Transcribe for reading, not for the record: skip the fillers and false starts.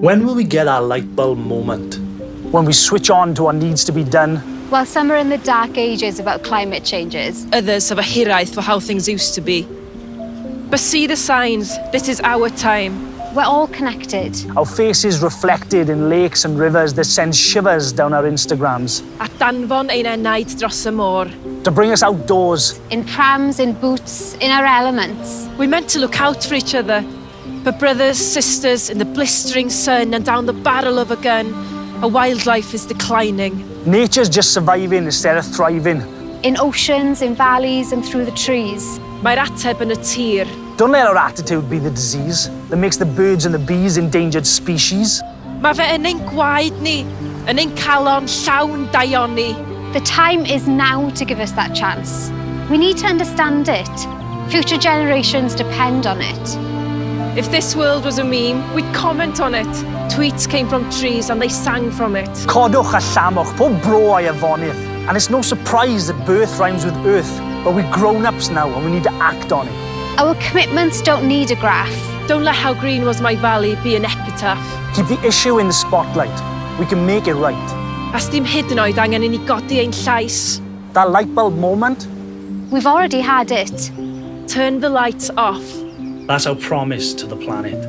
When will we get our light bulb moment? When we switch on to what needs to be done. While some are in the dark ages about climate changes, Others have a hiraeth for how things used to be. But see the signs. This is our time. we're all connected. Our faces reflected in lakes and rivers that send shivers down our Instagrams. A danfon ein enaid dros y môr. To bring us outdoors. In prams, in boots, in our elements. We're meant to look out for each other. But brothers, sisters, in the blistering sun and down the barrel of a gun, our wildlife is declining. Nature's just surviving instead of thriving. In oceans, in valleys, and through the trees. Mae'r ateb yn y tir. Don't let our attitude be the disease that makes the birds and the bees endangered species. Mae fe yn ein gwaed ni, yn ein calon llawn daioni. The time is now to give us that chance. We need to understand it. Future generations depend on it. If this world was a meme, we'd comment on it. Tweets came from trees and they sang from it. Codwch a llamwch, pob bro a'i afonydd. And it's no surprise that birth rhymes with earth, but we're grown-ups now and we need to act on it. Our commitments don't need a graph. Don't let how green was my valley be an epitaph. Keep the issue in the spotlight. We can make it right. As dim hyd yn oed angen i ni godi ein llais. That light bulb moment, We've already had it. Turn the lights off. That's our promise to the planet.